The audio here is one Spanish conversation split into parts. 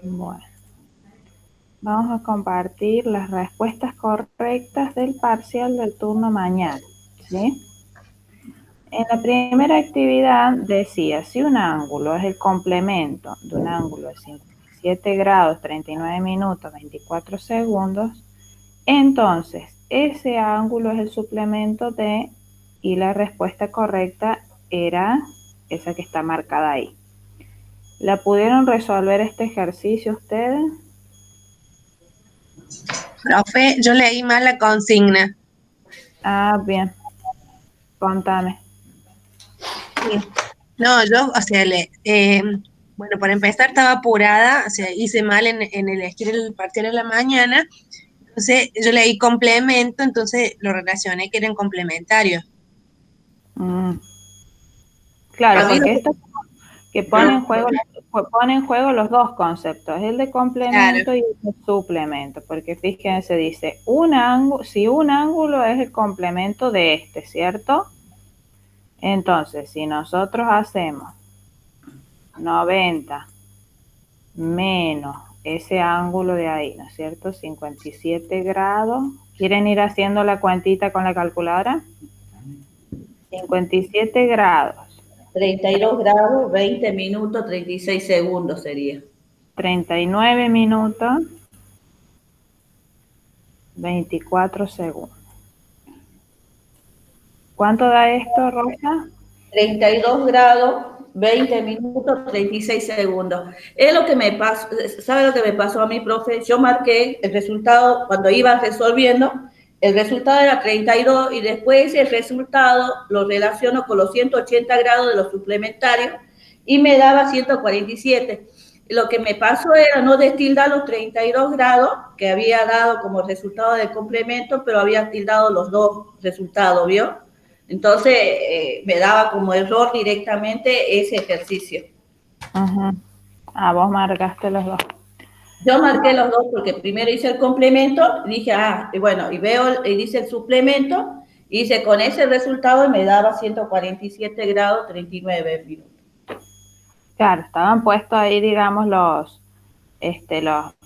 Bueno, vamos a compartir las respuestas correctas del parcial del turno mañana, ¿sí? En la primera actividad decía, si un ángulo es el complemento de un ángulo de 57 grados, 39 minutos, 24 segundos, entonces ese ángulo es el suplemento de, y la respuesta correcta era esa que está marcada ahí. ¿La pudieron resolver este ejercicio ustedes? Profe, yo leí mal la consigna. Ah, bien. Contame. Sí. No, yo, o sea, bueno, para empezar estaba apurada, o sea, hice mal en elegir el parcial en la mañana, entonces yo leí complemento, entonces lo relacioné que eran complementarios. Mm, claro, A mí lo porque que... esto que Ah, pone en juego los dos conceptos, el de Claro, complemento y el de suplemento, porque fíjense, dice, un ángulo, si un ángulo es el complemento de este, ¿cierto? Entonces, si nosotros hacemos 90 menos ese ángulo de ahí, ¿no es cierto? 57 grados. ¿Quieren ir haciendo la cuentita con la calculadora? 57 grados. 32 grados, 20 minutos, 36 segundos sería. 39 minutos, 24 segundos. ¿Cuánto da esto, Rosa? 32 grados, 20 minutos, 36 segundos. Es lo que me pasó, ¿sabe lo que me pasó a mí, profe? Yo marqué el resultado cuando iba resolviendo, el resultado era 32 y después el resultado lo relaciono con los 180 grados de los suplementarios y me daba 147. Lo que me pasó era no destildar los 32 grados que había dado como resultado del complemento, pero había tildado los dos resultados, ¿vio? Entonces, me daba como error directamente ese ejercicio. Ajá. Ah, vos marcaste los dos. Yo marqué los dos porque primero hice el complemento, dije, y bueno, y veo, y dice el suplemento, hice con ese resultado y me daba 147 grados 39 minutos. Claro, estaban puestos ahí, digamos,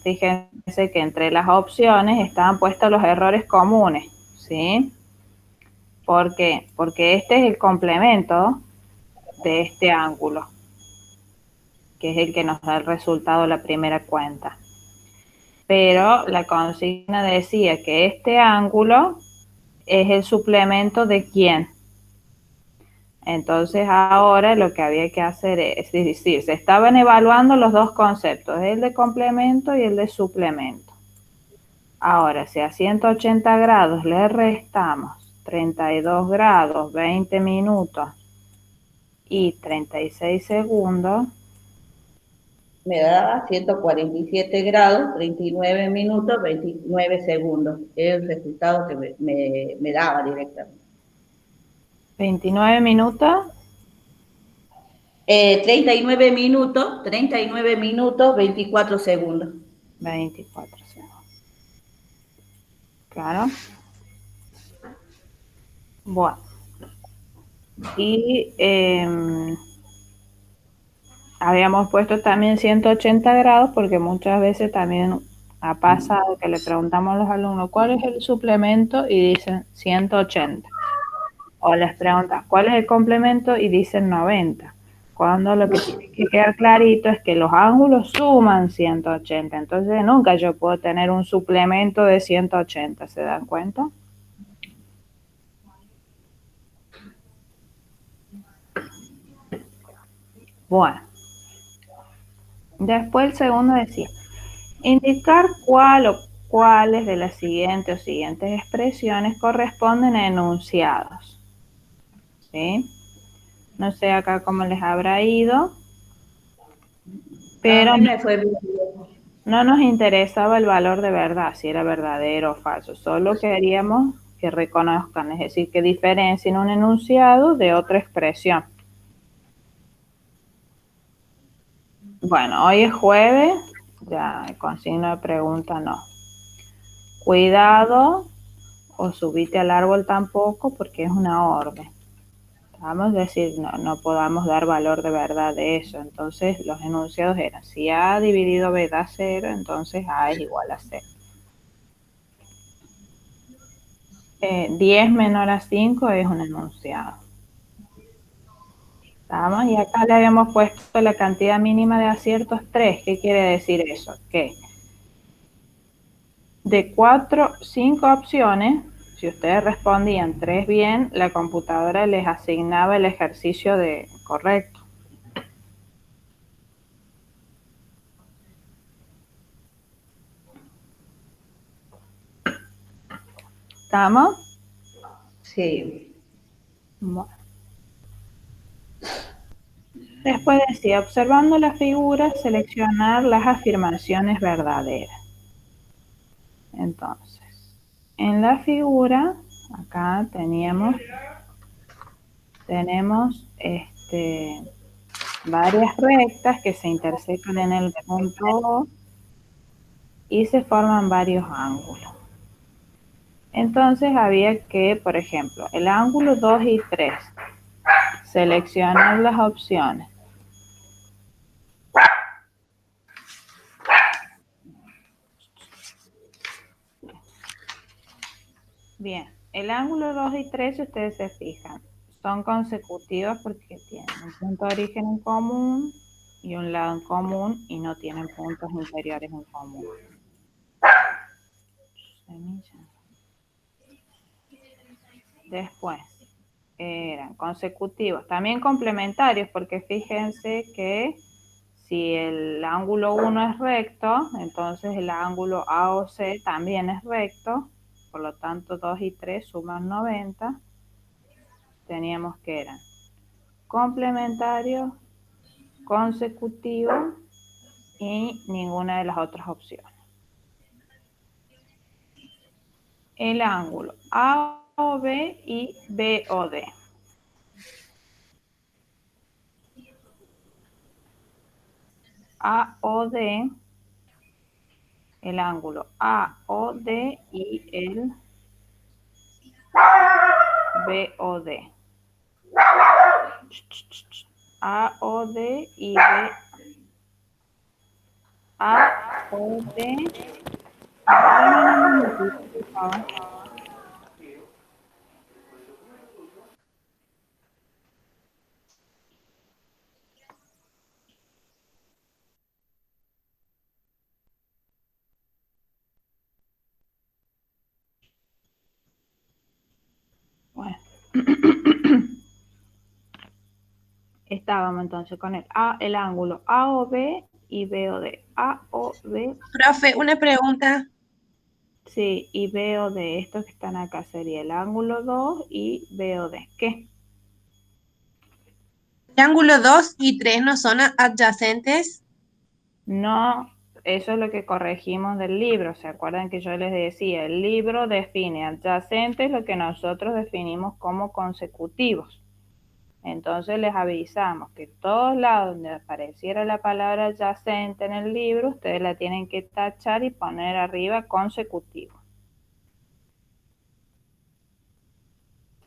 fíjense que entre las opciones estaban puestos los errores comunes, ¿sí? ¿Por qué? Porque este es el complemento de este ángulo, que es el que nos da el resultado de la primera cuenta. Pero la consigna decía que este ángulo es el suplemento de quién. Entonces ahora lo que había que hacer es decir, se estaban evaluando los dos conceptos, el de complemento y el de suplemento. Ahora, si a 180 grados le restamos 32 grados, 20 minutos y 36 segundos, Me daba 147 grados 39 minutos 29 segundos. Es el resultado que me daba directamente. 29 minutos, 39 minutos, 24 segundos. 24 segundos. Claro. Bueno. Y habíamos puesto también 180 grados porque muchas veces también ha pasado que le preguntamos a los alumnos cuál es el suplemento y dicen 180. O les preguntas cuál es el complemento y dicen 90. Cuando lo que tiene que quedar clarito es que los ángulos suman 180. Entonces nunca yo puedo tener un suplemento de 180. ¿Se dan cuenta? Bueno. Después el segundo decía, indicar cuál o cuáles de las siguientes o siguientes expresiones corresponden a enunciados. ¿Sí? No sé acá cómo les habrá ido, A pero mí me fue bien. no nos interesaba el valor de verdad, si era verdadero o falso. Solo queríamos que reconozcan, es decir, que diferencien un enunciado de otra expresión. Bueno, hoy es jueves, ya con signo de pregunta no. Cuidado o subite al árbol tampoco porque es una orden. Vamos a decir, no podamos dar valor de verdad de eso. Entonces, los enunciados eran, si A dividido B da 0, entonces A es igual a 0. 10 menor a 5 es un enunciado. ¿Estamos? Y acá le habíamos puesto la cantidad mínima de aciertos 3. ¿Qué quiere decir eso? Que de 5 opciones, si ustedes respondían 3 bien, la computadora les asignaba el ejercicio de correcto. ¿Estamos? Sí. Bueno. Después decía, observando la figura, seleccionar las afirmaciones verdaderas. Entonces, en la figura, acá tenemos varias rectas que se intersecan en el punto O y se forman varios ángulos. Entonces había que, por ejemplo, el ángulo 2 y 3, seleccionar las opciones. Bien, el ángulo 2 y 3, si ustedes se fijan, son consecutivos porque tienen un punto de origen en común y un lado en común y no tienen puntos inferiores en común. Después, eran consecutivos, también complementarios, porque fíjense que si el ángulo 1 es recto, entonces el ángulo AOC también es recto, por lo tanto 2 y 3 suman 90. Teníamos que eran complementarios, consecutivos y ninguna de las otras opciones. El ángulo AOB y BOD. AOD, el ángulo AOD y el BOD. AOD y AOD. Bueno. Estábamos entonces con el ángulo AOB y BOD. AOB. Profe, una pregunta. Sí, y BOD. Estos que están acá sería el ángulo 2 y BOD. ¿Qué? ¿El ángulo 2 y 3 no son adyacentes? No, eso es lo que corregimos del libro. ¿Se acuerdan que yo les decía? El libro define adyacentes lo que nosotros definimos como consecutivos. Entonces les avisamos que todos lados donde apareciera la palabra adyacente en el libro, ustedes la tienen que tachar y poner arriba consecutivo.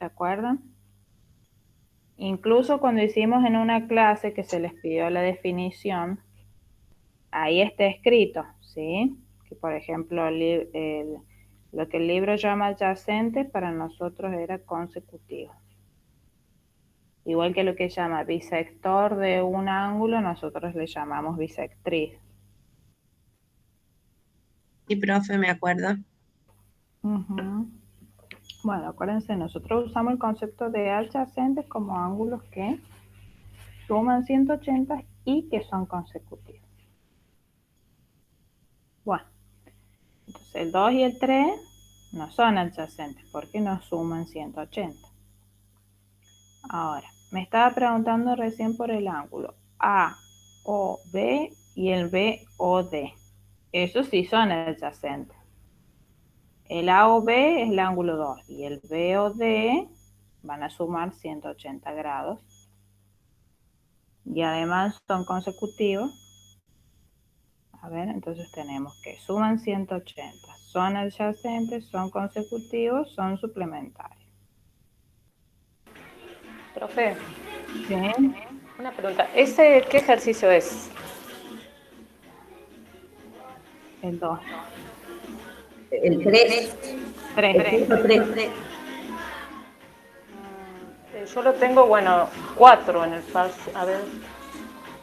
¿Se acuerdan? Incluso cuando hicimos en una clase que se les pidió la definición, ahí está escrito, ¿sí? Que por ejemplo lo que el libro llama adyacente para nosotros era consecutivo. Igual que lo que llama bisector de un ángulo, nosotros le llamamos bisectriz. Sí, profe, me acuerdo. Bueno, acuérdense, nosotros usamos el concepto de adyacentes como ángulos que suman 180 y que son consecutivos. Bueno, entonces el 2 y el 3 no son adyacentes porque no suman 180. Ahora, me estaba preguntando recién por el ángulo AOB y el BOD. Esos sí son adyacentes. El AOB es el ángulo 2 y el BOD van a sumar 180 grados. Y además son consecutivos. A ver, entonces tenemos que suman 180. Son adyacentes, son consecutivos, son suplementarios. Profe, ¿Sí? una pregunta. ¿Ese qué ejercicio es? El 2. El 3. 3. El punto 3. Yo lo tengo, bueno, 4 en el falso. A ver.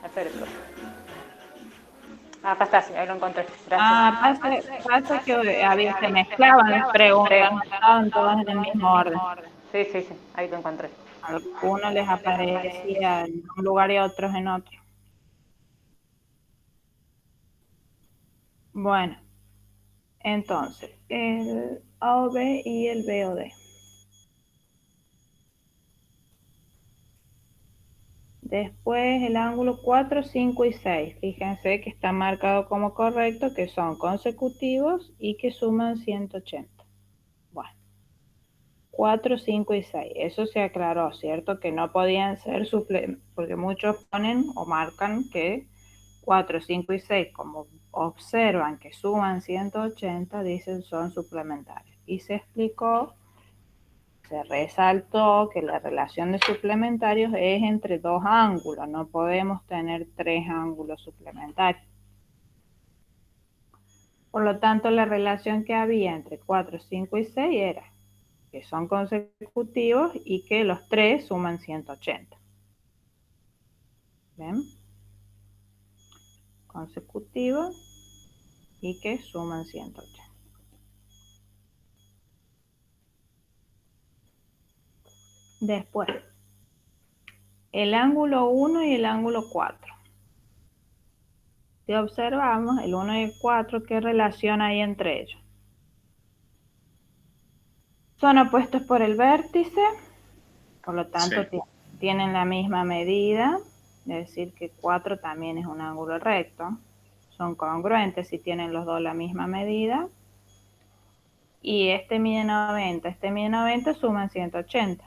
Espere, profe. Acá está, sí, ahí lo encontré. Gracias. Pasa que se mezclaban las preguntas, no estaban todas en el mismo orden. Sí, sí, sí, ahí lo encontré. Algunos les aparecía en un lugar y otros en otro. Bueno, entonces, el AOB y el BOD. Después el ángulo 4, 5 y 6. Fíjense que está marcado como correcto, que son consecutivos y que suman 180. Bueno, 4, 5 y 6. Eso se aclaró, ¿cierto? Que no podían ser porque muchos ponen o marcan que 4, 5 y 6, como observan que suman 180, dicen son suplementarios. Y se explicó, se resaltó que la relación de suplementarios es entre dos ángulos, no podemos tener tres ángulos suplementarios. Por lo tanto, la relación que había entre 4, 5 y 6 era que son consecutivos y que los tres suman 180. ¿Ven? Consecutivos y que suman 180. Después, el ángulo 1 y el ángulo 4. Si observamos el 1 y el 4, ¿qué relación hay entre ellos? Son opuestos por el vértice, por lo tanto sí, tienen la misma medida, es decir que 4 también es un ángulo recto. Son congruentes si tienen los dos la misma medida. Y este mide 90, este mide 90, suman 180.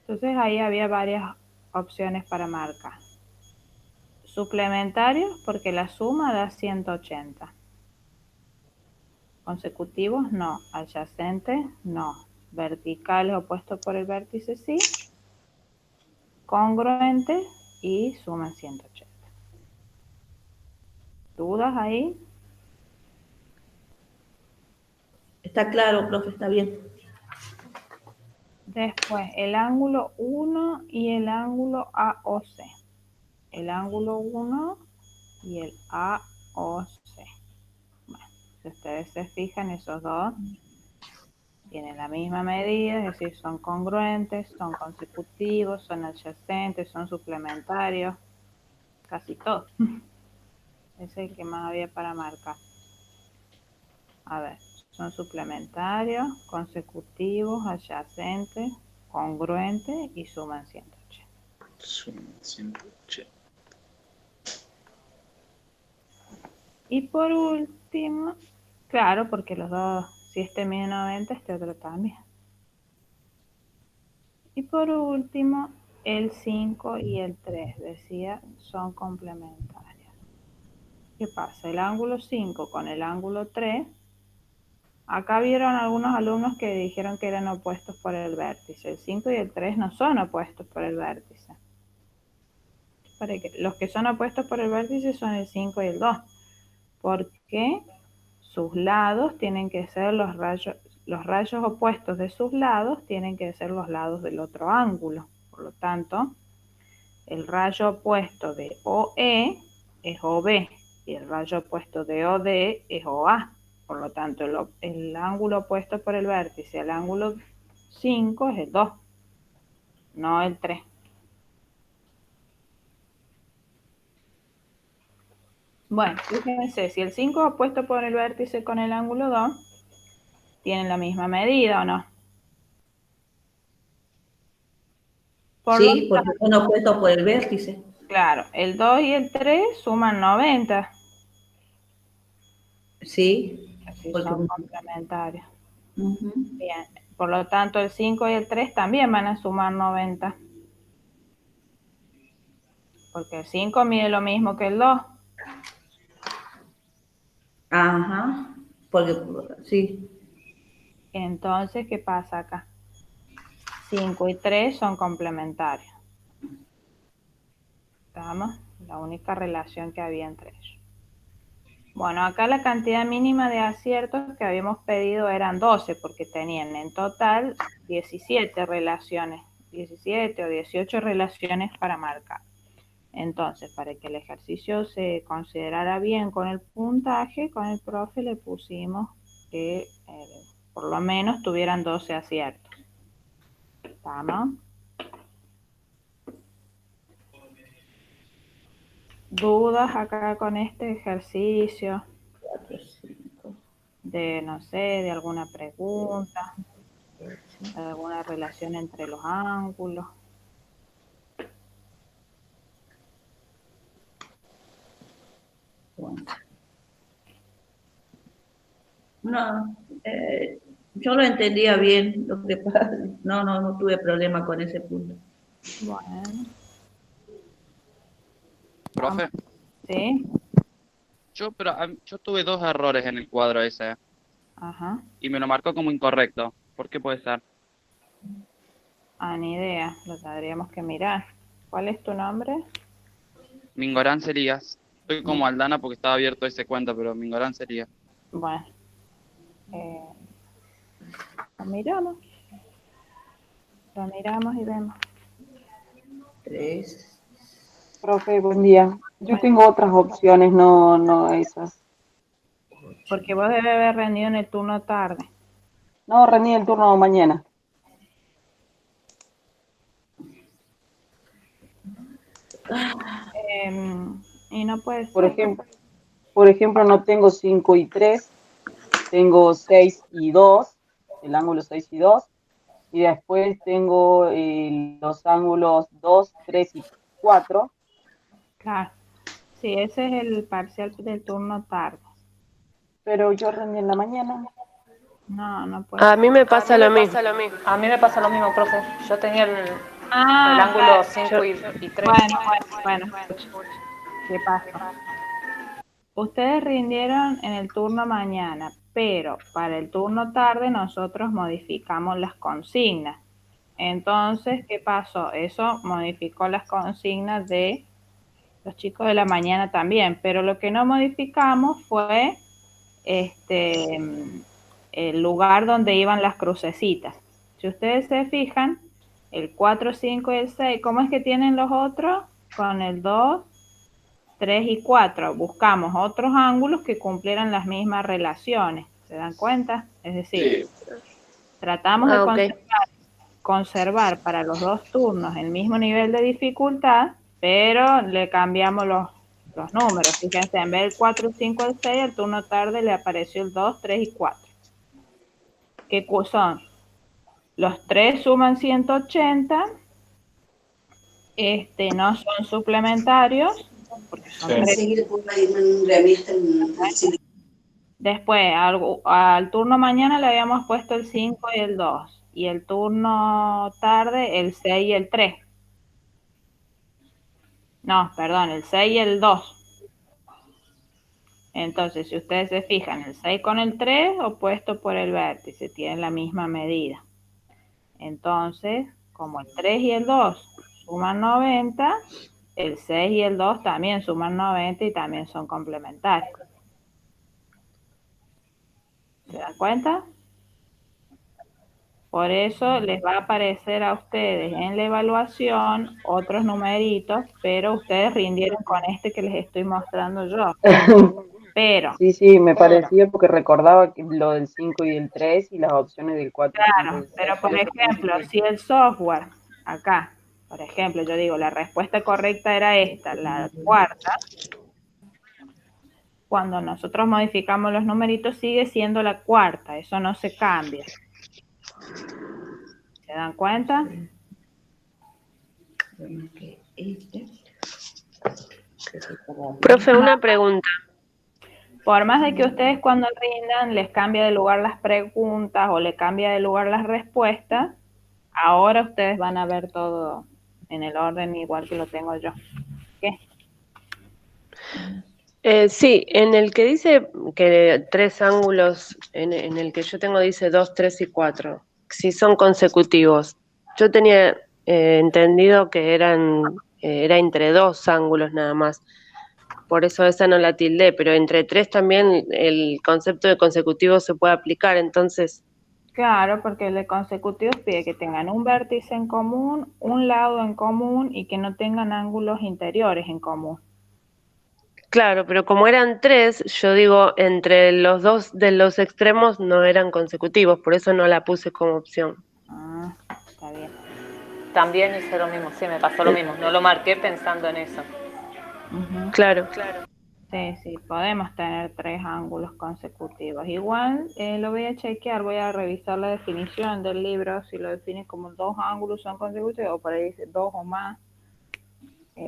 Entonces ahí había varias opciones para marcar. Suplementarios, porque la suma da 180. Consecutivos, no. Adyacentes, no. Verticales opuestos por el vértice, sí. Congruentes y suman 180. ¿Dudas ahí? Está claro, profe, está bien. Después, el ángulo 1 y el ángulo AOC. El ángulo 1 y el AOC. Bueno, si ustedes se fijan, esos dos tienen la misma medida, es decir, son congruentes, son consecutivos, son adyacentes, son suplementarios, casi todos. Ese es el que más había para marcar. A ver, son suplementarios, consecutivos, adyacentes, congruentes y suman 180. Suman 180. Y por último, claro, porque los dos, si este mide 90, este otro también. Y por último, el 5 y el 3, decía, son complementarios. ¿Qué pasa? El ángulo 5 con el ángulo 3, acá vieron algunos alumnos que dijeron que eran opuestos por el vértice. El 5 y el 3 no son opuestos por el vértice. Los que son opuestos por el vértice son el 5 y el 2, porque sus lados tienen que ser los rayos opuestos de sus lados tienen que ser los lados del otro ángulo. Por lo tanto, el rayo opuesto de OE es OB y el rayo opuesto de OD es OA. Por lo tanto, el ángulo opuesto por el vértice al ángulo 5 es el 2, no el 3. Bueno, fíjense, si el 5 es opuesto por el vértice con el ángulo 2, ¿tienen la misma medida o no? Sí, porque son opuestos por el vértice. Claro, el 2 y el 3 suman 90. Sí. Así Porque... son complementarios. Bien, por lo tanto el 5 y el 3 también van a sumar 90. Porque el 5 mide lo mismo que el 2. Ajá, porque sí. Entonces, ¿qué pasa acá? 5 y 3 son complementarios. ¿Estamos? La única relación que había entre ellos. Bueno, acá la cantidad mínima de aciertos que habíamos pedido eran 12, porque tenían en total 17 relaciones, 17 o 18 relaciones para marcar. Entonces, para que el ejercicio se considerara bien con el puntaje, con el profe le pusimos que por lo menos tuvieran 12 aciertos. ¿Estamos? ¿Dudas acá con este ejercicio? 4, 5, De, no sé, de alguna pregunta, de alguna relación entre los ángulos. bueno. No, yo lo entendía bien, lo que pasa, no tuve problema con ese punto. Bueno, Profe, sí, yo tuve 2 errores en el cuadro ese ajá, y me lo marcó como incorrecto. ¿Por qué puede ser? ni idea, lo tendríamos que mirar. ¿Cuál es tu nombre? Mingorán Elías. Estoy como Aldana porque estaba abierto ese cuento, pero Mingorán Elías. Bueno, lo miramos y vemos. 3. Profe, buen día. Yo tengo otras opciones, no esas. Porque vos debes haber rendido en el turno tarde. No, rendí el turno mañana. Y no puede Por ser. ejemplo, no tengo 5 y 3, tengo 6 y 2, el ángulo 6 y 2, y después tengo los ángulos 2, 3 y 4. Claro. Sí, ese es el parcial del turno tarde. Pero yo rendí en la mañana. No puede A ser. mí me pasa lo mismo. A mí me pasa lo mismo, profe. Yo tenía el Ah, ángulo claro. 5 y 3. Bueno, ¿qué pasa? Ustedes rindieron en el turno mañana, pero para el turno tarde nosotros modificamos las consignas. Entonces, ¿qué pasó? Eso modificó las consignas de los chicos de la mañana también, pero lo que no modificamos fue el lugar donde iban las crucecitas. Si ustedes se fijan, el 4, 5 y el 6, ¿cómo es que tienen los otros? Con el 2, 3 y 4. Buscamos otros ángulos que cumplieran las mismas relaciones. ¿Se dan cuenta? Es decir, tratamos de Ok. conservar para los dos turnos el mismo nivel de dificultad, pero le cambiamos los números. Fíjense, en vez del 4, 5, el 6, el turno tarde le apareció el 2, 3 y 4. ¿Qué son? Los 3 suman 180, no son suplementarios, porque son 3. Después, al turno mañana le habíamos puesto el 5 y el 2, y el turno tarde el 6 y el 3. No, perdón, el 6 y el 2. Entonces, si ustedes se fijan, el 6 con el 3 opuesto por el vértice, tienen la misma medida. Entonces, como el 3 y el 2 suman 90, el 6 y el 2 también suman 90 y también son complementarios. ¿Se dan cuenta? Por eso les va a aparecer a ustedes en la evaluación otros numeritos, pero ustedes rindieron con este que les estoy mostrando yo. Pero, Sí, me parecía porque recordaba que lo del 5 y el 3 y las opciones del 4, 5 y claro, el 6. pero por ejemplo, si el software, acá, por ejemplo, yo digo, la respuesta correcta era esta, la cuarta, cuando nosotros modificamos los numeritos sigue siendo la cuarta, eso no se cambia. ¿Se dan cuenta? Profe, una pregunta. Por más de que ustedes cuando rindan les cambie de lugar las preguntas o le cambie de lugar las respuestas, ahora ustedes van a ver todo en el orden igual que lo tengo yo. ¿Qué? Sí, en el que dice que 3 ángulos, en el que yo tengo dice 2, 3 y 4, si son consecutivos. Yo tenía entendido que era entre 2 ángulos nada más. Por eso esa no la tildé, pero entre 3 también el concepto de consecutivo se puede aplicar, entonces, Claro, porque el de consecutivos pide que tengan un vértice en común, un lado en común y que no tengan ángulos interiores en común. claro, pero como eran 3, yo digo, entre los dos de los extremos no eran consecutivos, por eso no la puse como opción. Ah, está bien. También hice lo mismo, sí, me pasó lo mismo. No lo marqué pensando en eso. Ujú. Claro. Sí, podemos tener 3 ángulos consecutivos. Igual lo voy a chequear, voy a revisar la definición del libro, si lo define como 2 ángulos son consecutivos o por ahí dice 2 o más.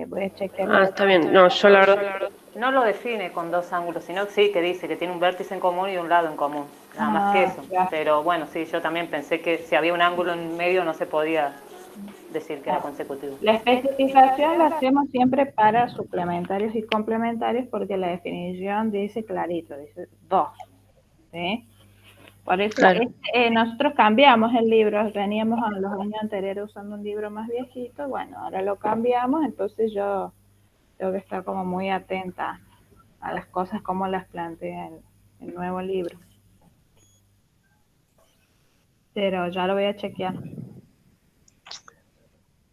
Voy a chequear la Está bien. definición. No, yo la verdad. No lo define con 2 ángulos, sino sí que dice que tiene un vértice en común y un lado en común. Nada más que eso. Claro. Pero bueno, sí, yo también pensé que si había un ángulo en medio no se podía decir que era consecutivo. La especificación la hacemos siempre para suplementarios y complementarios porque la definición dice clarito, dice 2. ¿Sí? Por eso Claro. nosotros cambiamos el libro, veníamos a los años anteriores usando un libro más viejito, bueno, ahora lo cambiamos, entonces yo tengo que estar como muy atenta a las cosas como las plantea el nuevo libro. Pero ya lo voy a chequear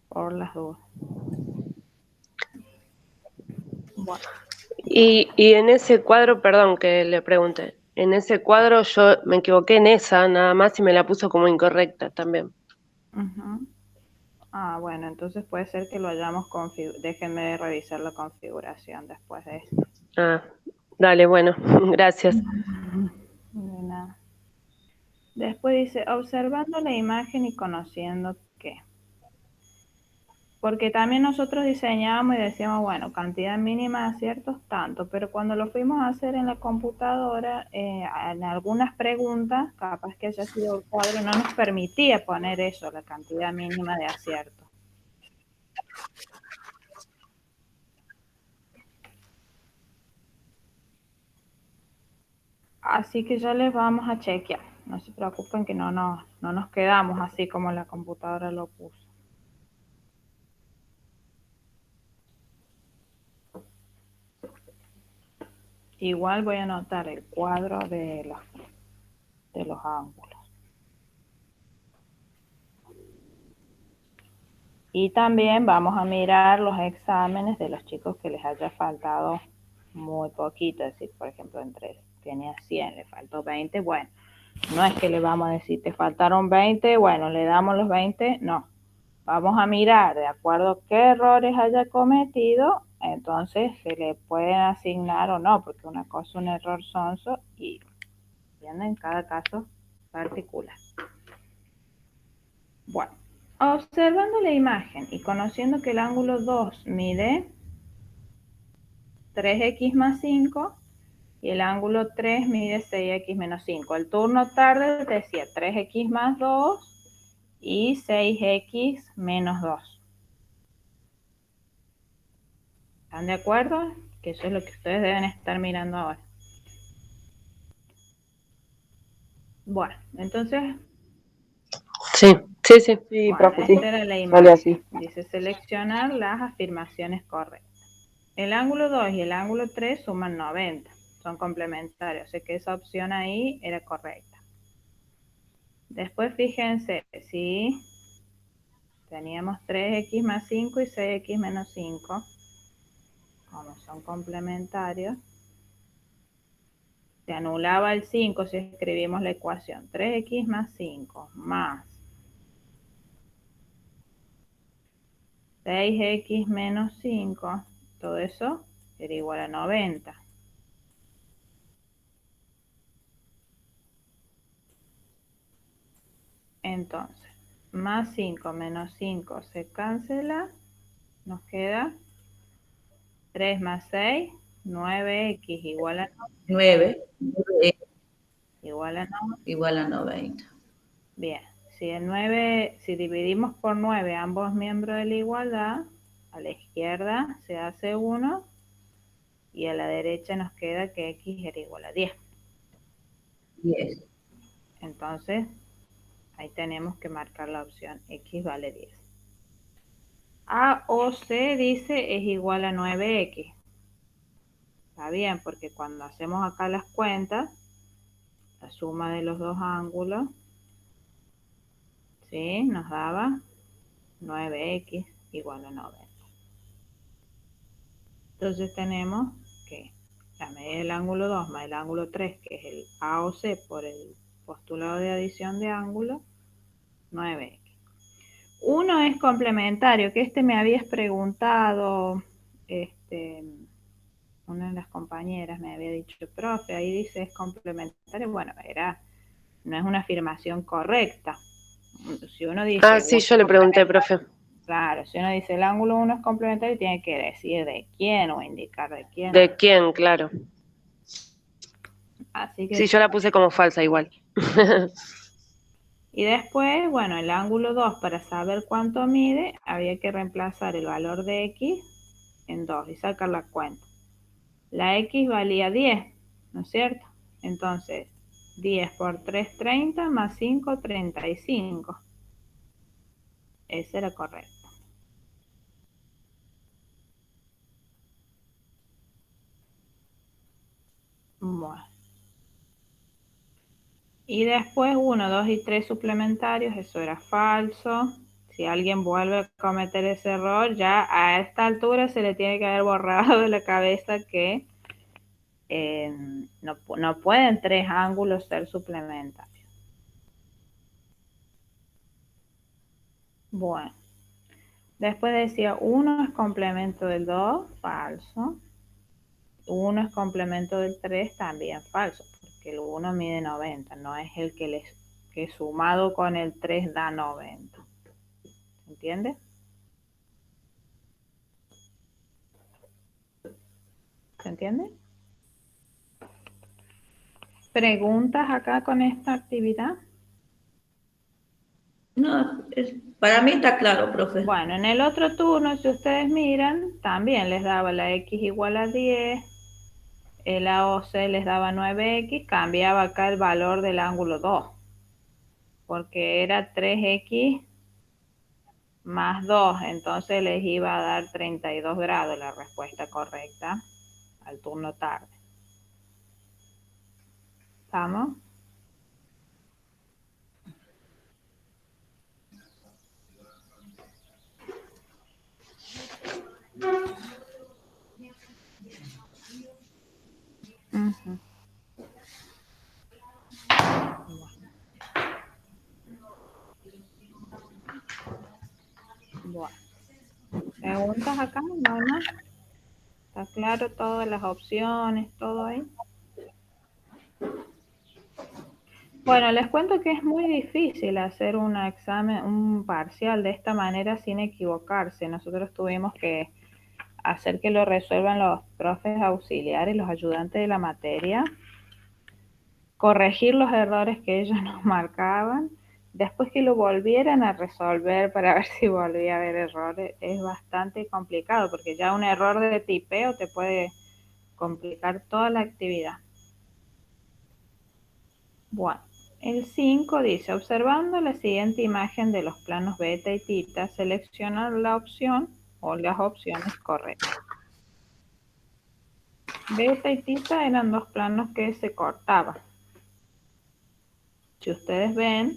por las dudas. Bueno. Y en ese cuadro, perdón que le pregunte, en ese cuadro yo me equivoqué en esa nada más y me la puso como incorrecta también. Uh-huh. Ah, bueno, entonces puede ser que lo hayamos configurado. Déjenme revisar la configuración después de esto. Ah, dale, bueno, gracias. De nada. Después dice, observando la imagen y conociendo qué. Porque también nosotros diseñábamos y decíamos, bueno, cantidad mínima de aciertos, tanto, pero cuando lo fuimos a hacer en la computadora, en algunas preguntas, capaz que haya sido el cuadro, no nos permitía poner eso, la cantidad mínima de aciertos. Así que ya les vamos a chequear. No se preocupen que no nos quedamos así como la computadora lo puso. Igual voy a anotar el cuadro de los ángulos. Y también vamos a mirar los exámenes de los chicos que les haya faltado muy poquito. Es decir, por ejemplo, entre tenía 100, le faltó 20. Bueno, no es que le vamos a decir, te faltaron 20, bueno, le damos los 20. No. Vamos a mirar de acuerdo a qué errores haya cometido, entonces se le pueden asignar o no, porque una cosa es un error sonso y en cada caso particular. Bueno, observando la imagen y conociendo que el ángulo 2 mide 3x más 5 y el ángulo 3 mide 6x menos 5. El turno tarde decía 3x más 2 y 6x menos 2. ¿Están de acuerdo? Que eso es lo que ustedes deben estar mirando ahora. Bueno, entonces... Sí. Sí, Bueno, profe, sí. esta era la Sale imagen. así. Dice seleccionar las afirmaciones correctas. El ángulo 2 y el ángulo 3 suman 90. Son complementarios. Así que esa opción ahí era correcta. Después fíjense, si teníamos 3x más 5 y 6x menos 5. Como son complementarios, se anulaba el 5 si escribimos la ecuación 3x más 5 más 6x menos 5, todo eso era igual a 90. Entonces, más 5 menos 5 se cancela, nos queda 3 más 6, 9x igual a 9 igual a 9. igual a 90. Bien, si dividimos por 9 ambos miembros de la igualdad, a la izquierda se hace 1 y a la derecha nos queda que x era igual a 10. 10. Entonces, ahí tenemos que marcar la opción x vale 10. A o C dice es igual a 9x. Está bien, porque cuando hacemos acá las cuentas, la suma de los dos ángulos, ¿sí? Nos daba 9x igual a 90. Entonces tenemos que la medida del ángulo 2 más el ángulo 3, que es el A o C por el postulado de adición de ángulos, 9x. Uno es complementario, que me habías preguntado, una de las compañeras me había dicho, profe, ahí dice es complementario. Bueno, no es una afirmación correcta. Si uno dice... Ah, sí, yo le pregunté, profe. Claro, si uno dice el ángulo 1 es complementario, tiene que decir de quién o indicar de quién. ¿De quién? Claro. Así que Sí, yo la puse como falsa igual. Y después, bueno, el ángulo 2, para saber cuánto mide, había que reemplazar el valor de x en 2 y sacar la cuenta. La x valía 10, ¿no es cierto? Entonces, 10 por 3, 30, más 5, 35. Ese era correcto. Bueno. Y después 1, 2 y 3 suplementarios, eso era falso. Si alguien vuelve a cometer ese error, ya a esta altura se le tiene que haber borrado de la cabeza que no pueden 3 ángulos ser suplementarios. Bueno, después decía 1 es complemento del 2, falso. 1 es complemento del 3, también falso, porque el 1 mide 90, no es el que sumado con el 3 da 90. ¿Se entiende? ¿Se entiende? ¿Preguntas acá con esta actividad? No, para mí está claro, profe. Bueno, en el otro turno, si ustedes miran, también les daba la x igual a 10, el AOC les daba 9x, cambiaba acá el valor del ángulo 2, porque era 3x más 2, entonces les iba a dar 32 grados la respuesta correcta al turno tarde. ¿Estamos? Uh-huh. Bueno. ¿Preguntas acá? ¿No? ¿Está claro todas las opciones, todo ahí? Bueno, les cuento que es muy difícil hacer un examen, un parcial de esta manera sin equivocarse. Nosotros tuvimos que hacer que lo resuelvan los profes auxiliares, los ayudantes de la materia, corregir los errores que ellos nos marcaban, después que lo volvieran a resolver para ver si volvía a haber errores. Es bastante complicado porque ya un error de tipeo te puede complicar toda la actividad. Bueno, el 5 dice, observando la siguiente imagen de los planos beta y tita, selecciona la opción o las opciones correctas. Beta y tita eran dos planos que se cortaban. Si ustedes ven,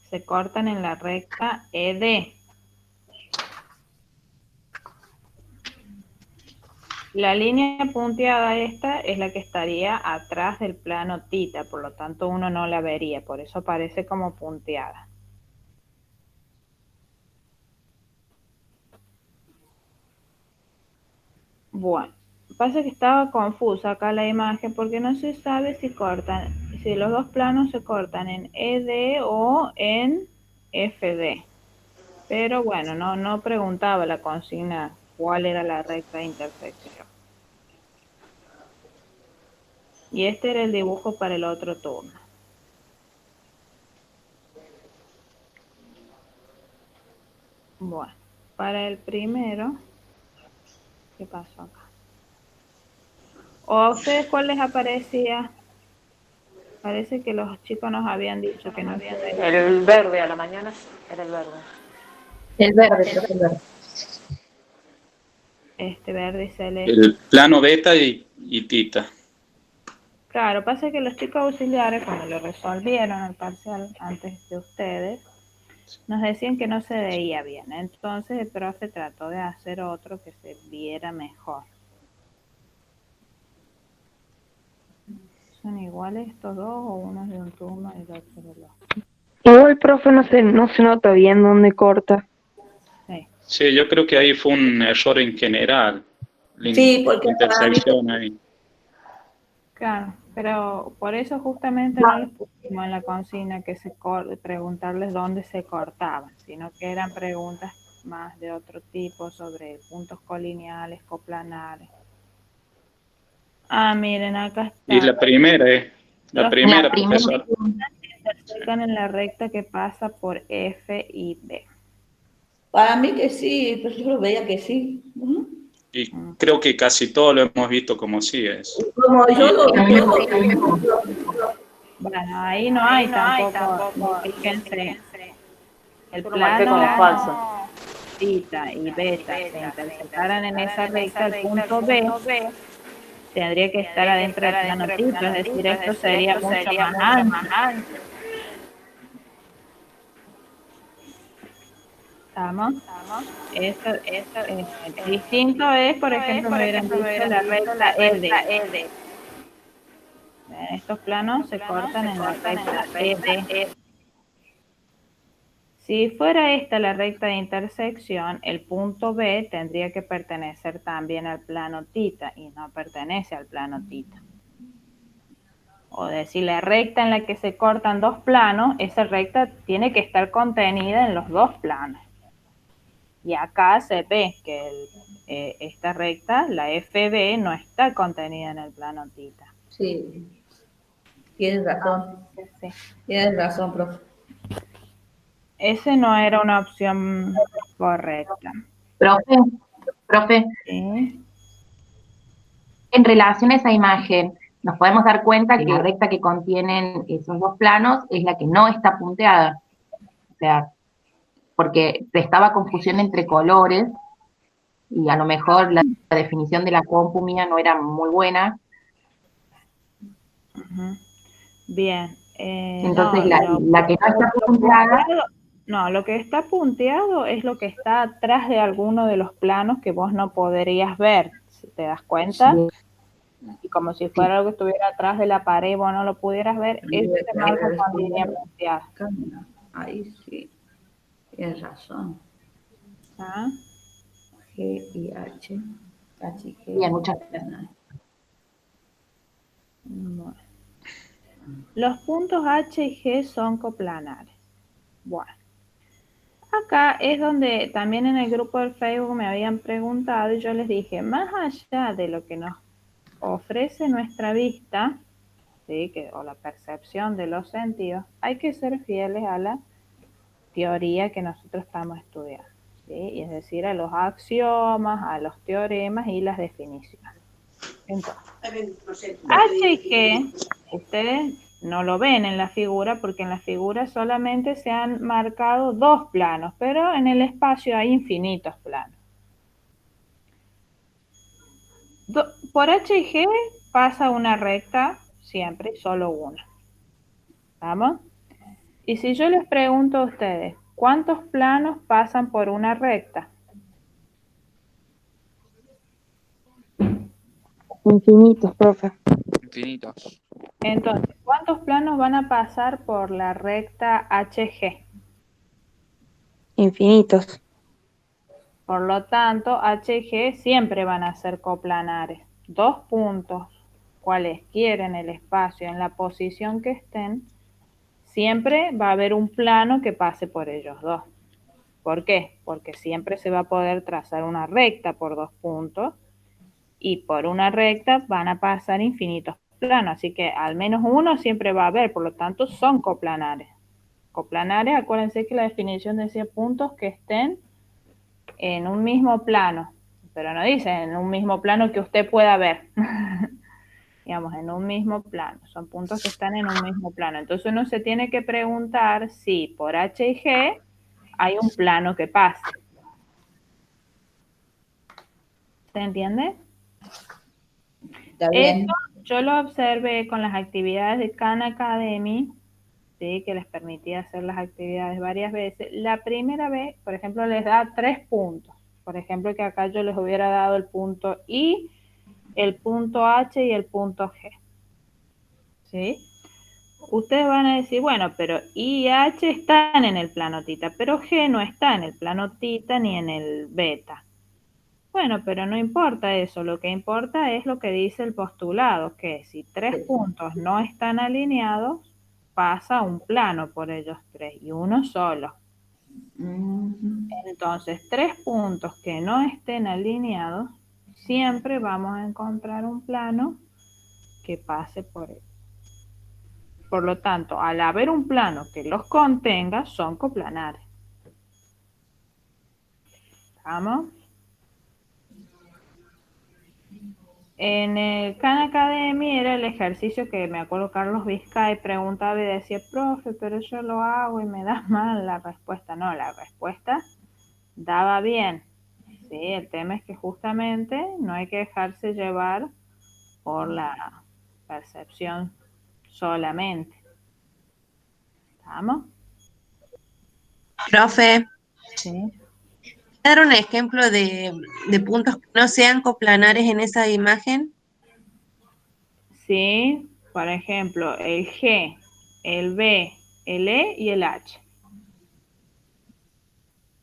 se cortan en la recta ED. La línea punteada esta es la que estaría atrás del plano tita, por lo tanto uno no la vería, por eso aparece como punteada. Bueno, pasa que estaba confusa acá la imagen porque no se sabe si los dos planos se cortan en ED o en FD. Pero bueno, no preguntaba la consigna cuál era la recta de intersección. Y este era el dibujo para el otro turno. Bueno, para el primero, ¿qué pasó acá? ¿O a ustedes cuál les aparecía? Parece que los chicos nos habían dicho que no habían. El verde a la mañana era el verde. El verde, profe, el verde. Este verde y celeste. El plano beta y tita. Claro, pasa que los chicos auxiliares, cuando lo resolvieron el parcial antes de ustedes, nos decían que no se veía bien. Entonces el profe trató de hacer otro que se viera mejor. ¿Son iguales estos dos o uno es de un turno y el otro del otro? Igual, profe, no se nota bien dónde corta. Sí. Sí, yo creo que ahí fue un error en general. Sí, porque La intersección ahí. Claro, pero por eso justamente no les pusimos en la consigna que preguntarles dónde se cortaban, sino que eran preguntas más de otro tipo sobre puntos colineales, coplanares. Ah, miren, acá está. Y la primera, Los primera, primera profesor. se acercan en la recta que pasa por F y B. para mí que sí, pero yo lo veía que sí. Ujú. Y creo que casi todo lo hemos visto como sí es. Como yo lo veo, Bueno, ahí no hay tampoco, fíjense, el Yo lo marqué como plano falso. tita y beta se intersectaran en esa recta, el punto B tendría que estar adentro del plano tita, es decir, esto sería mucho más ancho. ¿Estamos? Eso, distinto es, por ejemplo, me hubieran dicho la recta ED. Estos planos se cortan en la recta ED. Si fuera esta la recta de intersección, el punto B tendría que pertenecer también al plano tita y no pertenece al plano tita. O decir, la recta en la que se cortan dos planos, esa recta tiene que estar contenida en los dos planos. Y acá se ve que esta recta, la FB, no está contenida en el plano tita. sí, tienes razón. Sí. Tienes razón, profe. Ese no era una opción correcta. Profe, ¿Sí? en relación a esa imagen, nos podemos dar cuenta que la recta que contienen esos dos planos es la que no está punteada. O sea, porque prestaba confusión entre colores y a lo mejor la definición de la compu mía no era muy buena. Uh-huh. Bien. Entonces, la que no está punteada... No, lo que está punteado es lo que está atrás de alguno de los planos que vos no podrías ver, si te das cuenta. Sí. Y como si fuera algo que estuviera atrás de la pared y vos no lo pudieras ver, eso se marca con línea punteada. Ahí sí, tienes razón. ¿Ah? G y H. H y G. Bien, muchas gracias. Bueno. Los puntos H y G son coplanares. Bueno. Acá es donde también en el grupo del Facebook me habían preguntado y yo les dije, más allá de lo que nos ofrece nuestra vista, ¿sí? O la percepción de los sentidos, hay que ser fieles a la teoría que nosotros estamos estudiando, ¿sí? Y es decir, a los axiomas, a los teoremas y las definiciones. Entonces, H y G, ustedes no lo ven en la figura porque en la figura solamente se han marcado dos planos, pero en el espacio hay infinitos planos. Por H y G pasa una recta siempre, solo una. ¿Vamos? Y si yo les pregunto a ustedes, ¿cuántos planos pasan por una recta? Infinitos, profe. Infinitos. Entonces, ¿cuántos planos van a pasar por la recta HG? Infinitos. Por lo tanto, HG siempre van a ser coplanares. Dos puntos, cualesquiera en el espacio, en la posición que estén, siempre va a haber un plano que pase por ellos dos. ¿Por qué? Porque siempre se va a poder trazar una recta por dos puntos y por una recta van a pasar infinitos planos, así que al menos uno siempre va a haber, por lo tanto son coplanares. Coplanares, acuérdense que la definición decía puntos que estén en un mismo plano, pero no dice en un mismo plano que usted pueda ver. digamos, en un mismo plano. Son puntos que están en un mismo plano. Entonces uno se tiene que preguntar si por H y G hay un plano que pase. ¿Se entiende? Está bien. Esto yo lo observé con las actividades de Khan Academy, ¿sí? Que les permitía hacer las actividades varias veces. La primera vez, por ejemplo, les da 3 puntos. Por ejemplo, que acá yo les hubiera dado el punto I, el punto H y el punto G. ¿Sí? Ustedes van a decir, bueno, pero I y H están en el plano tita, pero G no está en el plano tita ni en el beta. Bueno, pero no importa eso, lo que importa es lo que dice el postulado, que si 3 puntos no están alineados, pasa un plano por ellos 3 y uno solo. Entonces, 3 puntos que no estén alineados, siempre vamos a encontrar un plano que pase por él. Por lo tanto, al haber un plano que los contenga, son coplanares. ¿Estamos? En el Khan Academy era el ejercicio que me acuerdo Carlos Vizcay preguntaba y decía, profe, pero yo lo hago y me da mal la respuesta. No, la respuesta daba bien. Sí, el tema es que justamente no hay que dejarse llevar por la percepción solamente. ¿Estamos? Profe, Sí. ¿dar un ejemplo de puntos que no sean coplanares en esa imagen? Sí, por ejemplo, el G, el B, el E y el H.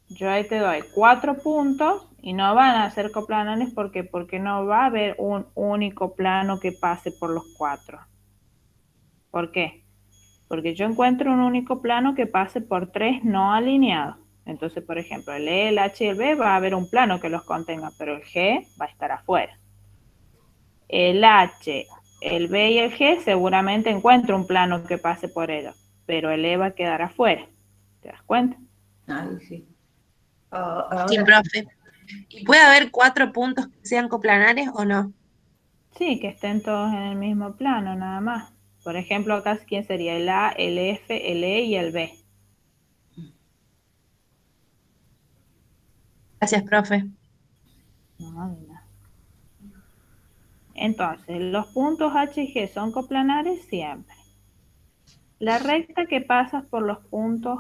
Yo ahí te doy 4 puntos y no van a ser coplanares porque no va a haber un único plano que pase por los 4. ¿Por qué? Porque yo encuentro un único plano que pase por 3 no alineados. Entonces, por ejemplo, el E, el H y el B va a haber un plano que los contenga, pero el G va a estar afuera. El H, el B y el G seguramente encuentro un plano que pase por ellos, pero el E va a quedar afuera. ¿Te das cuenta? Ay, sí. Sí, profe. ¿Y puede haber 4 puntos que sean coplanares o no? Sí, que estén todos en el mismo plano, nada más. Por ejemplo, acá, ¿quién sería? El A, el F, el E y el B. Gracias, profe. No, de nada. Entonces, los puntos H y G son coplanares siempre. La recta que pasa por los puntos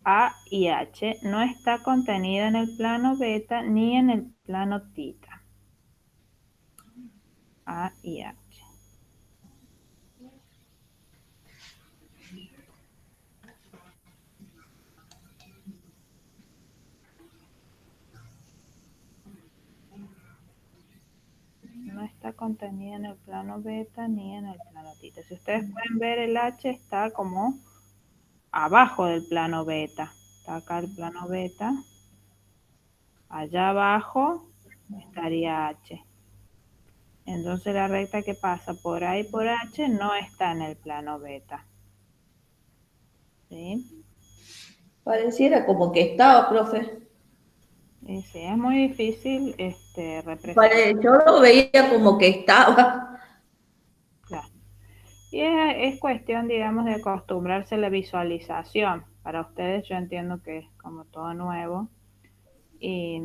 A y H no está contenida en el plano beta ni en el plano tita. A y H. No está contenida en el plano beta ni en el plano tita. Si ustedes pueden ver, el H está como abajo del plano beta. Está acá el plano beta. Allá abajo estaría H. Entonces la recta que pasa por A y por H no está en el plano beta. ¿Sí? Pareciera como que estaba, profe. Y sí, es muy difícil representar. Yo lo veía como que estaba. Claro. Y es cuestión, digamos, de acostumbrarse a la visualización. Para ustedes yo entiendo que es como todo nuevo. Y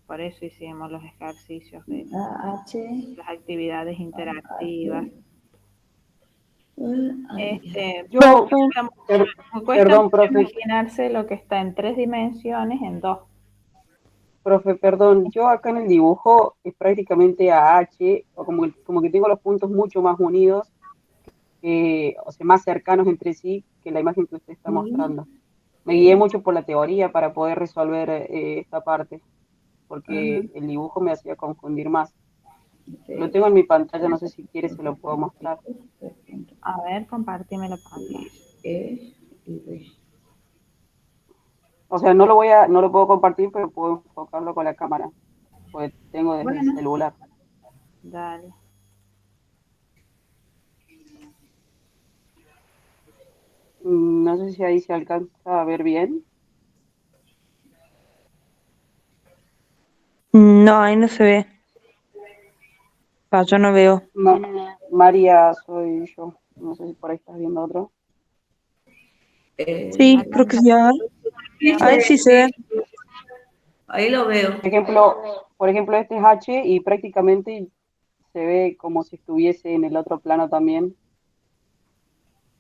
por eso hicimos los ejercicios de las actividades interactivas. Yo, Me cuesta perdón, mucho profe, imaginarse lo que está en 3 dimensiones en 2. profe, perdón, yo acá en el dibujo es prácticamente a H, o como que tengo los puntos mucho más unidos, o sea, más cercanos entre sí que la imagen que usted está mostrando. Me guié mucho por la teoría para poder resolver esta parte, porque el dibujo me hacía confundir más. Lo tengo en mi pantalla, no sé si quiere se lo puedo mostrar. A ver, compárteme la pantalla. O sea, no lo puedo compartir, pero puedo enfocarlo con la cámara, porque tengo desde el celular. Dale. No sé si ahí se alcanza a ver bien. No, ahí no se ve. Yo no veo. María, soy yo. No sé si por ahí estás viendo otro. Sí, creo que sí. A ver si se ve. Ahí lo veo. Por ejemplo, este es H y prácticamente se ve como si estuviese en el otro plano también.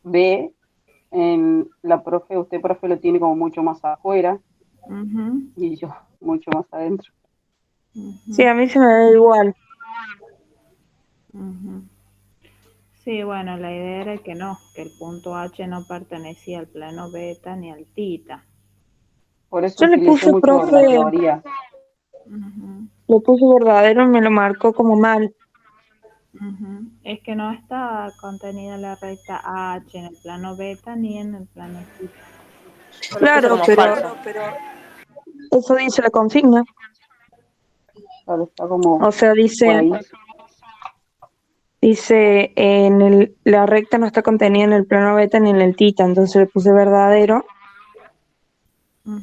B, en la profe, usted profe lo tiene como mucho más afuera Ujú, y yo mucho más adentro. ujú, Sí, a mí se me ve igual. ujú. Sí, bueno, la idea era que no, que el punto H no pertenecía al plano beta ni al tita. Por eso Yo le utilicé puse, mucho profe, la teoría. Ujú, le puse verdadero y me lo marcó como mal. ujú. Es que no está contenida la recta H en el plano beta ni en el plano tita. Yo lo puse Claro, como pero falso. eso dice la consigna. Claro, está como O sea, por ahí. dice la recta no está contenida en el plano beta ni en el tita, entonces le puse verdadero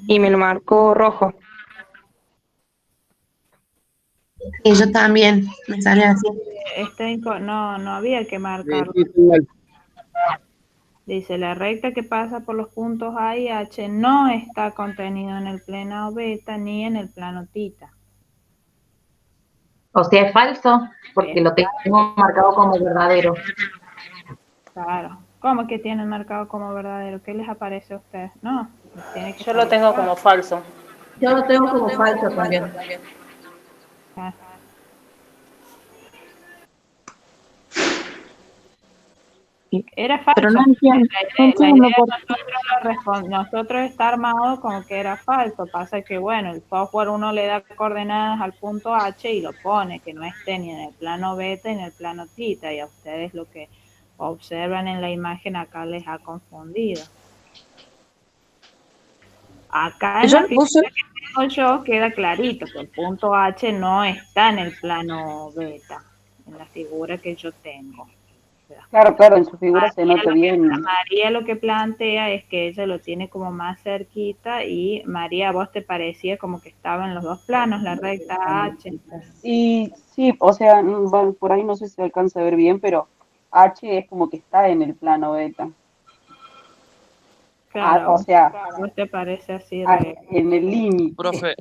y me Ujú. lo marcó rojo. Y yo también, me sale así. No había que marcarlo. Dice, la recta que pasa por los puntos A y H no está contenido en el plano beta ni en el plano tita. O sea, es falso, porque lo tengo marcado como verdadero. Claro. ¿Cómo que tienen marcado como verdadero? ¿Qué les aparece a ustedes? No, tiene que Yo lo salir tengo falso. como falso. Yo lo tengo como falso también. Ah. Era Pero falso. no entiendo, no La entiendo idea por de nosotros está armado como que era falso. Pasa que, bueno, el software uno le da coordenadas al punto H y lo pone, que no esté ni en el plano beta ni en el plano tita. Y a ustedes lo que observan en la imagen acá les ha confundido. Acá en yo la le figura puse, que tengo yo queda clarito que el punto H no está en el plano beta, en la figura que yo tengo. ¿Te das Claro, cuenta? claro, en su figura se nota bien. María lo que plantea es que ella lo tiene como más cerquita y María, ¿a vos te parecía como que estaba en los dos planos, la recta H? Y sí, o sea, bueno, por ahí no sé si se alcanza a ver bien, pero H es como que está en el plano beta. Claro, O sea, ¿a vos te parece así re? en el límite. Profe,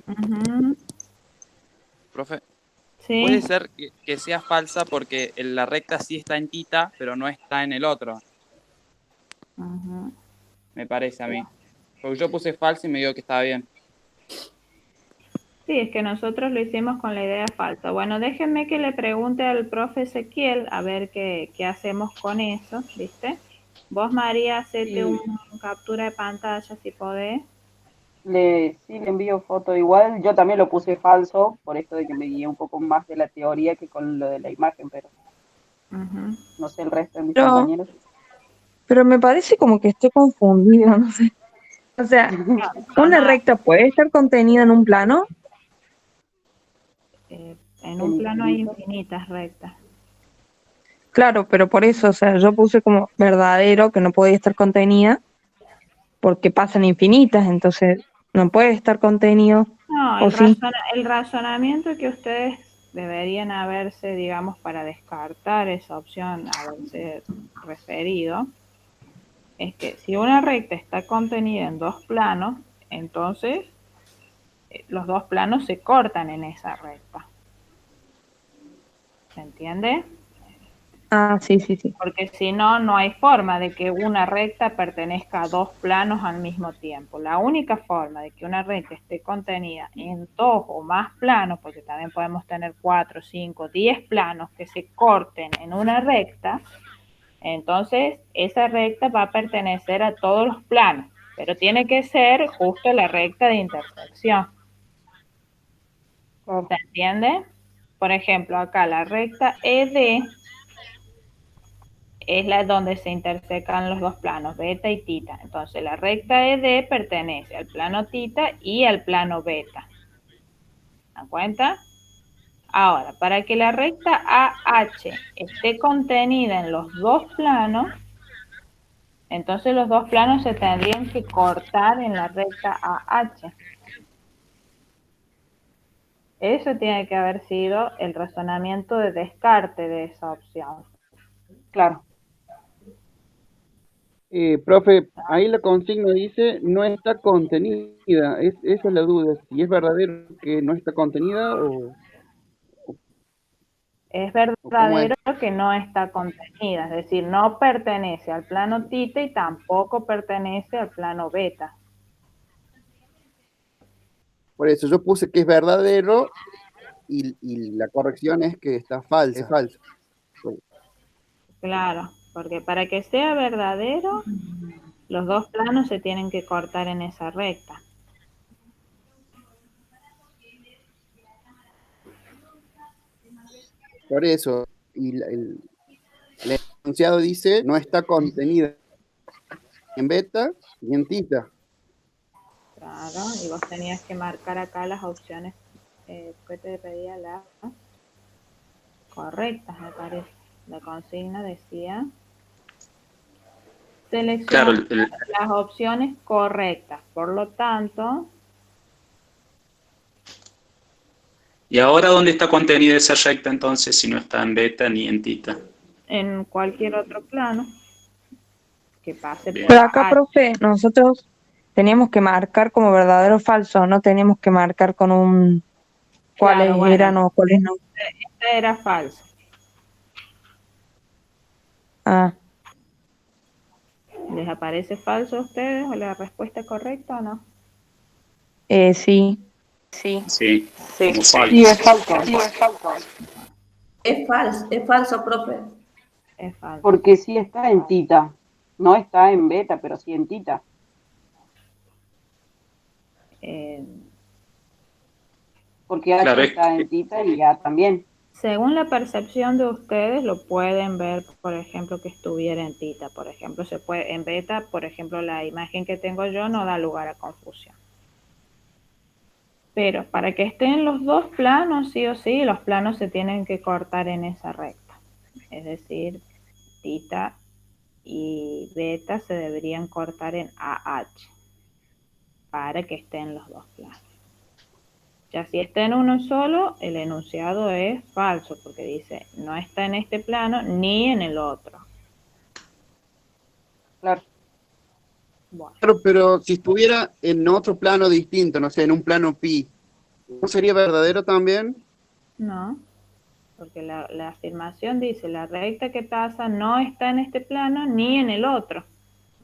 Ujú. profe, puede Sí, ser que sea falsa porque la recta sí está en tita, pero no está en el otro, ujú. me parece a mí. Porque yo puse falso y me dijo que estaba bien. Sí, es que nosotros lo hicimos con la idea falsa. Bueno, déjenme que le pregunte al profe Ezequiel a ver qué hacemos con eso, ¿viste? Vos, María, hacete un Sí, captura de pantalla si podés. sí le envío foto igual. Yo también lo puse falso, por esto de que me guié un poco más de la teoría que con lo de la imagen, pero Ujú. no sé el resto de mis pero, compañeros. pero me parece como que estoy confundido, no sé. O sea, No, ¿una recta puede estar contenida en un plano? en En un plano hay infinito. infinitas rectas. Claro, pero por eso, o sea, yo puse como verdadero que no podía estar contenida porque pasan infinitas, entonces no puede estar contenido, No, o sí. el razonamiento que ustedes deberían haberse, digamos, para descartar esa opción, haberse referido, es que si una recta está contenida en dos planos, entonces los dos planos se cortan en esa recta. ¿Se entiende? Ah, sí, sí, sí. Porque si no, no hay forma de que una recta pertenezca a dos planos al mismo tiempo. La única forma de que una recta esté contenida en dos o más planos, porque también podemos tener 4, 5, 10 planos que se corten en una recta, entonces esa recta va a pertenecer a todos los planos, pero tiene que ser justo la recta de intersección. Claro. ¿Se entiende? Por ejemplo, acá la recta ED es la donde se intersecan los dos planos, beta y tita. Entonces, la recta ED pertenece al plano tita y al plano beta. ¿Se dan cuenta? Ahora, para que la recta AH esté contenida en los dos planos, entonces los dos planos se tendrían que cortar en la recta AH. Eso tiene que haber sido el razonamiento de descarte de esa opción. Claro. Profe, ahí la consigna dice no está contenida. Esa es la duda. Si es verdadero que no está contenida o Es cómo es. verdadero que no está contenida, es decir, no pertenece al plano tita y tampoco pertenece al plano beta. Por eso yo puse que es verdadero y la corrección es que está falsa. Es falso. Claro, porque para que sea verdadero, los dos planos se tienen que cortar en esa recta. Por eso, y el enunciado dice no está contenida en beta ni en tita. Claro, y vos tenías que marcar acá las opciones que te pedía las correctas, me parece. La consigna decía Claro, selecciona las opciones correctas, por lo tanto, ¿y ahora dónde está contenida esa recta entonces si no está en beta ni en tita? en cualquier otro plano que pase por Pero acá, H. profe, nosotros teníamos que marcar como verdadero o falso, no teníamos que marcar con un cuáles Claro, bueno, eran o cuáles no. este era falso. Ah, ¿Les aparece falso a ustedes o la respuesta correcta o no? sí. Sí, Sí. como Sí, falso. es falso. Es falso, profe. Es falso. Porque sí está en tita. No está en beta, pero sí en tita. Eh, Porque H Claro, está en tita y A también. según la percepción de ustedes, lo pueden ver, por ejemplo, que estuviera en tita. Por ejemplo, se puede en beta, por ejemplo, la imagen que tengo yo no da lugar a confusión. Pero para que estén los dos planos, sí o sí, los planos se tienen que cortar en esa recta. Es decir, tita y beta se deberían cortar en AH para que estén los dos planos. Ya si está en uno solo, el enunciado es falso porque dice no está en este plano ni en el otro. Claro. Bueno, Claro, pero si estuviera en otro plano distinto, no sé, en un plano pi, ¿no sería verdadero también? no, porque la afirmación dice la recta que pasa no está en este plano ni en el otro.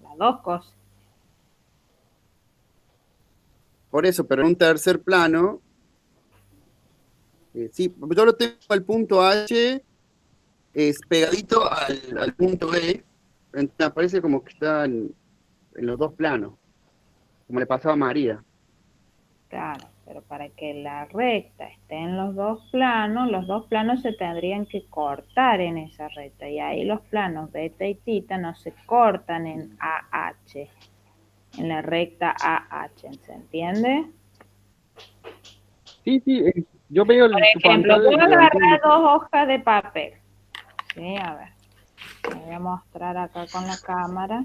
Las dos cosas. Por eso, pero en un tercer plano, sí, yo lo tengo al punto H, es pegadito al punto E, entonces me parece como que está en los dos planos, como le pasaba a María. Claro, pero para que la recta esté en los dos planos se tendrían que cortar en esa recta. Y ahí los planos beta y tita no se cortan en AH, en la recta AH, ¿se entiende? Sí, sí, yo veo Por tu ejemplo, pantalla voy y a lo agarrar entiendo. dos hojas de papel. Sí, a ver. Voy a mostrar acá con la cámara.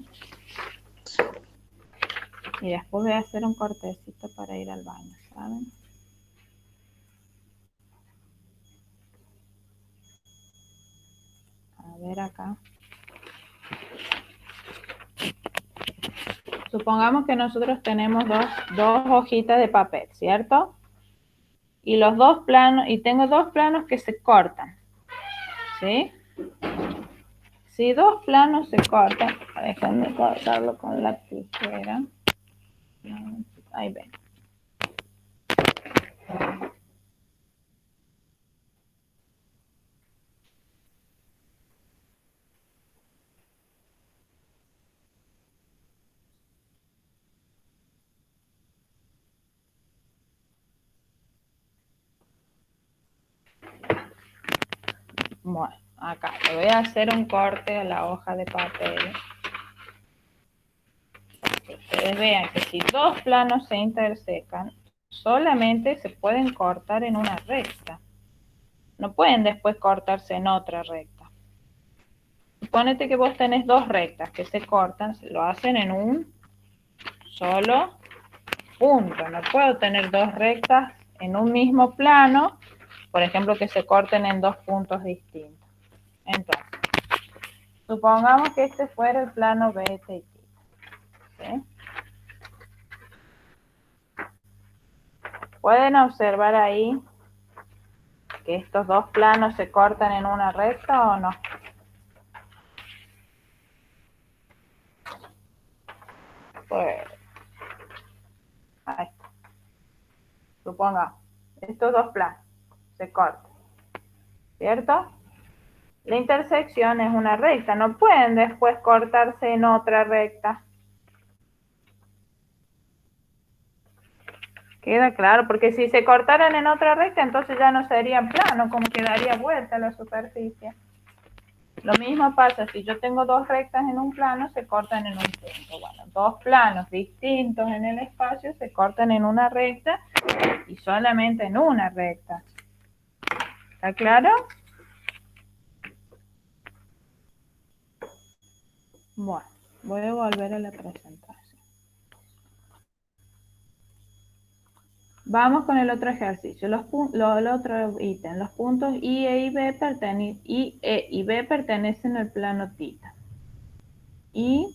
Y después voy a hacer un cortecito para ir al baño, ¿saben? A ver acá. Supongamos que nosotros tenemos dos hojitas de papel, ¿cierto? Y los dos planos, y tengo dos planos que se cortan, ¿sí? Si dos planos se cortan, déjenme cortarlo con la tijera. Ahí ven. Bueno, acá le voy a hacer un corte a la hoja de papel. Que ustedes vean que si dos planos se intersecan, solamente se pueden cortar en una recta. No pueden después cortarse en otra recta. Suponete que vos tenés dos rectas que se cortan, lo hacen en un solo punto. No puedo tener dos rectas en un mismo plano, por ejemplo, que se corten en dos puntos distintos. Entonces, supongamos que este fuera el plano beta y θ. ¿Sí? Pueden observar ahí que estos dos planos se cortan en una recta o no. Pues, ahí está. Supongamos, estos dos planos se cortan, ¿cierto? La intersección es una recta, no pueden después cortarse en otra recta. Queda claro, porque si se cortaran en otra recta, entonces ya no serían planos, como quedaría vuelta la superficie. Lo mismo pasa si yo tengo dos rectas en un plano, se cortan en un punto. Bueno, dos planos distintos en el espacio se cortan en una recta y solamente en una recta. ¿Está claro? Bueno, voy a volver a la presentación. Vamos con el otro ejercicio, el otro ítem. Los puntos I, E y B pertenecen al plano θ. I,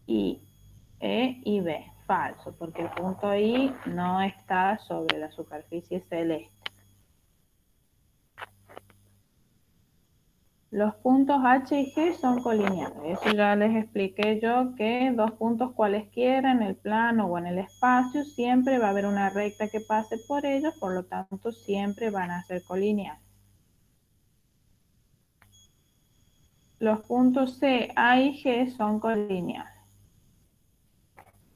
E y B. Falso, porque el punto I no está sobre la superficie celeste. Los puntos H y G son colineales. Eso ya les expliqué yo, que dos puntos cualesquiera en el plano o en el espacio, siempre va a haber una recta que pase por ellos, por lo tanto siempre van a ser colineales. Los puntos C, A y G son colineales.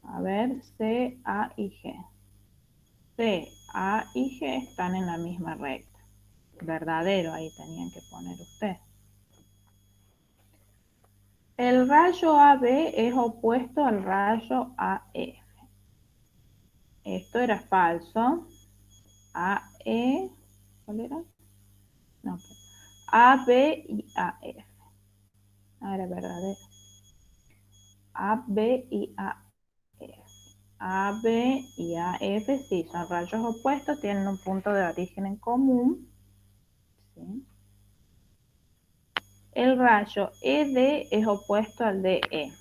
A ver, C, A y G. C, A y G están en la misma recta. Verdadero, ahí tenían que poner ustedes. El rayo AB es opuesto al rayo AF. Esto era falso. AE, ¿cuál era? No, AB y AF. Ah, era verdadero. AB y AF. AB y AF sí, son rayos opuestos, tienen un punto de origen en común. ¿Sí? El rayo ED es opuesto al DE.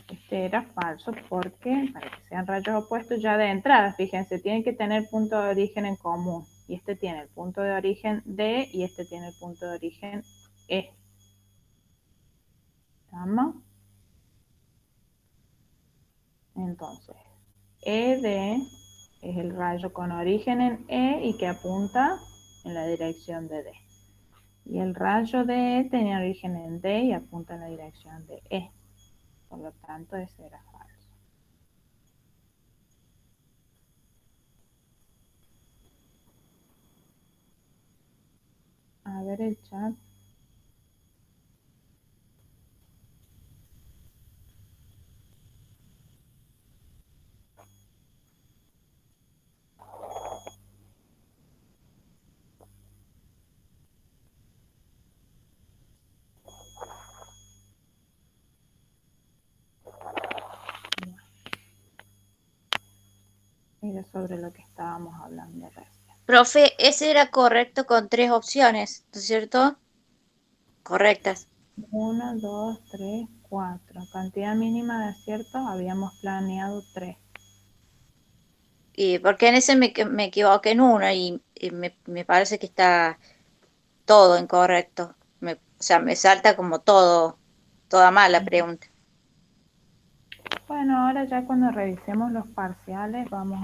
Este era falso porque para que sean rayos opuestos ya de entrada, fíjense, tienen que tener punto de origen en común. Y este tiene el punto de origen D y este tiene el punto de origen E. ¿Estamos? Entonces, ED es el rayo con origen en E y que apunta en la dirección de D. Y el rayo de E tenía origen en D y apunta en la dirección de E. Por lo tanto, ese era falso. A ver el chat. Era sobre lo que estábamos hablando recién. Profe, ese era correcto con 3 opciones, ¿no es cierto? Correctas. 1, 2, 3, 4. Cantidad mínima de aciertos, habíamos planeado 3. Y porque en ese me equivoqué en uno y me parece que está todo incorrecto. O sea, me salta como toda mala pregunta. Bueno, ahora ya cuando revisemos los parciales vamos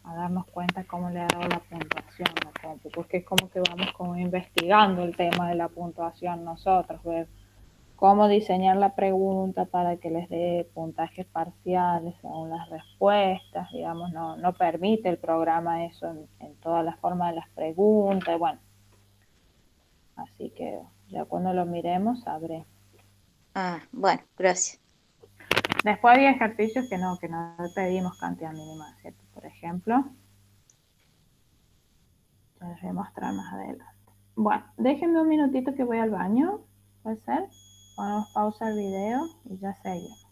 a darnos cuenta cómo le ha dado la puntuación a la compu, porque es como que vamos como investigando el tema de la puntuación nosotros, ver cómo diseñar la pregunta para que les dé puntajes parciales según las respuestas, digamos, no permite el programa eso en todas las formas de las preguntas, bueno. Así que ya cuando lo miremos sabré. Ah, bueno, gracias. Después hay ejercicios que no pedimos cantidad mínima de aciertos, por ejemplo. Les voy a mostrar más adelante. Bueno, déjenme un minutito que voy al baño, ¿puede ser? Ponemos pausa al video y ya seguimos.